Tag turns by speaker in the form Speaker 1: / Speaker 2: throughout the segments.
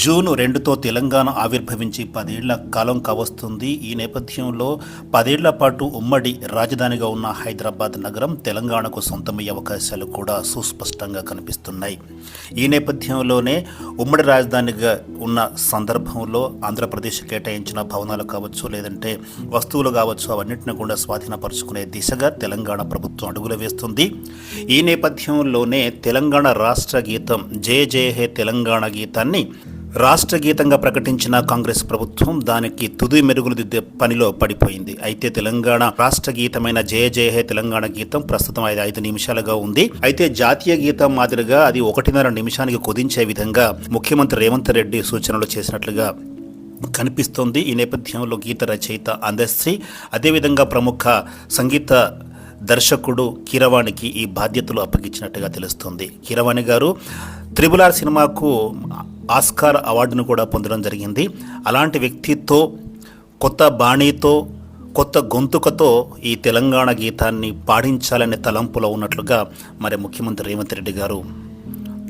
Speaker 1: June 2తో తెలంగాణ ఆవిర్భవించి 10 ఏళ్ల కాలం కావస్తుంది. ఈ నేపథ్యంలో 10 ఏళ్ల పాటు ఉమ్మడి రాజధానిగా ఉన్న హైదరాబాద్ నగరం తెలంగాణకు సొంతమయ్యే అవకాశాలు కూడా సుస్పష్టంగా కనిపిస్తున్నాయి. ఈ నేపథ్యంలోనే ఉమ్మడి రాజధానిగా ఉన్న సందర్భంలో ఆంధ్రప్రదేశ్ కేటాయించిన భవనాలు కావచ్చు, లేదంటే వస్తువులు కావచ్చు, అవన్నింటిని కూడా స్వాధీనపరుచుకునే దిశగా తెలంగాణ ప్రభుత్వం అడుగులు వేస్తుంది. ఈ నేపథ్యంలోనే తెలంగాణ రాష్ట్ర గీతం జయ జయ హే తెలంగాణ గీతాన్ని రాష్ట్ర గీతంగా ప్రకటించిన కాంగ్రెస్ ప్రభుత్వం దానికి తుది మెరుగులు దిద్దే పనిలో పడిపోయింది. అయితే తెలంగాణ రాష్ట్ర గీతమైన జయ జయ హే తెలంగాణ గీతం ప్రస్తుతం 5 నిమిషాలుగా ఉంది. అయితే జాతీయ గీతం మాదిరిగా అది 1.5 నిమిషానికి కుదించే విధంగా ముఖ్యమంత్రి రేవంత్ రెడ్డి సూచనలు చేసినట్లుగా కనిపిస్తోంది. ఈ నేపథ్యంలో గీత రచయిత అందశ్రీ, అదేవిధంగా ప్రముఖ సంగీత దర్శకుడు కీరవాణికి ఈ బాధ్యతలు అప్పగించినట్టుగా తెలుస్తుంది. కీరవాణి గారు RRR సినిమాకు ఆస్కార్ అవార్డును కూడా పొందడం జరిగింది. అలాంటి వ్యక్తితో, కొత్త బాణీతో, కొత్త గొంతుకతో ఈ తెలంగాణ గీతాన్ని పాడించాలనే తలంపులో ఉన్నట్లుగా మరి ముఖ్యమంత్రి రేవంత్ రెడ్డి గారు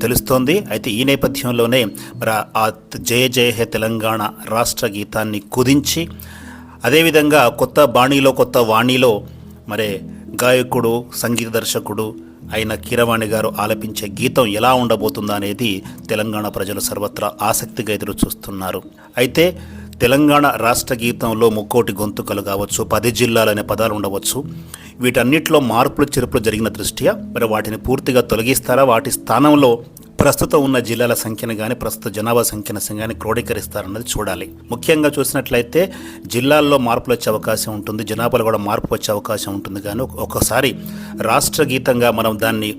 Speaker 1: తెలుస్తోంది. అయితే ఈ నేపథ్యంలోనే మరి ఆ జయ జయ హే తెలంగాణ రాష్ట్ర గీతాన్ని కుదించి, అదేవిధంగా కొత్త బాణీలో, కొత్త వాణిలో మరి గాయకుడు, సంగీత దర్శకుడు అయిన కీరవాణి గారు ఆలపించే గీతం ఎలా ఉండబోతుందా అనేది తెలంగాణ ప్రజలు సర్వత్రా ఆసక్తిగా ఎదురు చూస్తున్నారు. అయితే తెలంగాణ రాష్ట్ర గీతంలో 3 గొంతుకలు కావచ్చు, 10 జిల్లాలనే పదాలు ఉండవచ్చు. వీటన్నిటిలో మార్పులు చేర్పులు జరిగిన దృష్ట్యా మరి వాటిని పూర్తిగా తొలగిస్తారా, వాటి స్థానంలో ప్రస్తుతం ఉన్న జిల్లాల సంఖ్యను కానీ, ప్రస్తుత జనాభా సంఖ్యను కానీ క్రోడీకరిస్తారన్నది చూడాలి. ముఖ్యంగా చూసినట్లయితే జిల్లాల్లో మార్పులు వచ్చే అవకాశం ఉంటుంది, జనాభాలో కూడా మార్పు వచ్చే అవకాశం ఉంటుంది. కానీ ఒకసారి రాష్ట్ర గీతంగా మనం దాన్ని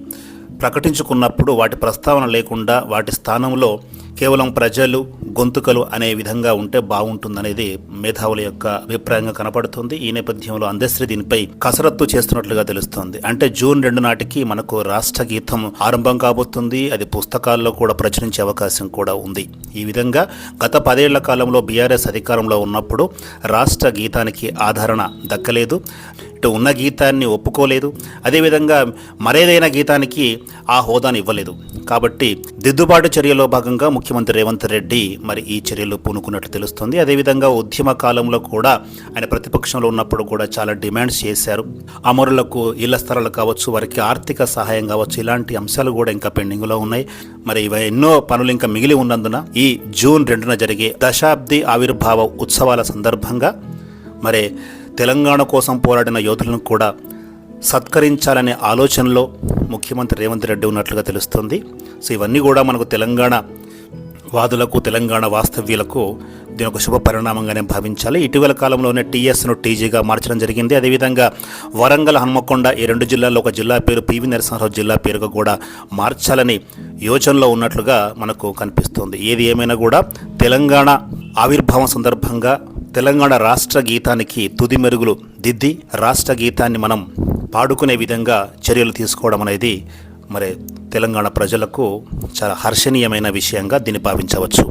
Speaker 1: ప్రకటించుకున్నప్పుడు వాటి ప్రస్తావన లేకుండా వాటి స్థానంలో కేవలం ప్రజలు, గొంతుకలు అనే విధంగా ఉంటే బాగుంటుందనేది మేధావుల యొక్క అభిప్రాయంగా కనపడుతుంది. ఈ నేపథ్యంలో అందశ్రీ దీనిపై కసరత్తు చేస్తున్నట్లుగా తెలుస్తోంది. అంటే జూన్ 2 నాటికి మనకు రాష్ట్ర గీతం ఆరంభం కాబోతుంది. అది పుస్తకాల్లో కూడా ప్రచురించే అవకాశం కూడా ఉంది. ఈ విధంగా గత 10 ఏళ్ల కాలంలో బీఆర్ఎస్ అధికారంలో ఉన్నప్పుడు రాష్ట్ర గీతానికి ఆదరణ దక్కలేదు, ఇటు ఉన్న గీతాన్ని ఒప్పుకోలేదు, అదేవిధంగా మరేదైనా గీతానికి ఆ హోదాను ఇవ్వలేదు. కాబట్టి దిద్దుబాటు చర్యలో భాగంగా ముఖ్యమంత్రి రేవంత్ రెడ్డి మరి ఈ చర్యలు పూనుకున్నట్టు తెలుస్తుంది. అదేవిధంగా ఉద్యమ కాలంలో కూడా ఆయన ప్రతిపక్షంలో ఉన్నప్పుడు కూడా చాలా డిమాండ్స్ చేశారు. అమరులకు ఇళ్ల స్థలాలు కావచ్చు, వారికి ఆర్థిక సహాయం కావచ్చు, ఇలాంటి అంశాలు కూడా ఇంకా పెండింగ్లో ఉన్నాయి. మరి ఇవి ఎన్నో పనులు ఇంకా మిగిలి ఉన్నందున ఈ జూన్ 2న జరిగే దశాబ్ది ఆవిర్భావ ఉత్సవాల సందర్భంగా మరి తెలంగాణ కోసం పోరాడిన యోధులను కూడా సత్కరించాలనే ఆలోచనలో ముఖ్యమంత్రి రేవంత్ రెడ్డి ఉన్నట్లుగా తెలుస్తుంది. సో ఇవన్నీ కూడా మనకు తెలంగాణ వాదులకు, తెలంగాణ వాస్తవ్యులకు దీని ఒక శుభ పరిణామంగానే భావించాలి. ఇటీవల కాలంలోనే టీఎస్ను టీజీగా మార్చడం జరిగింది. అదేవిధంగా వరంగల్, హన్మకొండ ఈ 2 జిల్లాల్లో ఒక జిల్లా పేరు పివి నరసింహారావు జిల్లా పేరుగా కూడా మార్చాలని యోచనలో ఉన్నట్లుగా మనకు కనిపిస్తుంది. ఏది ఏమైనా కూడా తెలంగాణ ఆవిర్భావం సందర్భంగా తెలంగాణ రాష్ట్ర గీతానికి తుది మెరుగులు దిద్ది రాష్ట్ర గీతాన్ని మనం పాడుకునే విధంగా చర్యలు తీసుకోవడం అనేది మరి తెలంగాణ ప్రజలకు చాలా హర్షణీయమైన విషయంగా దీన్ని భావించవచ్చు.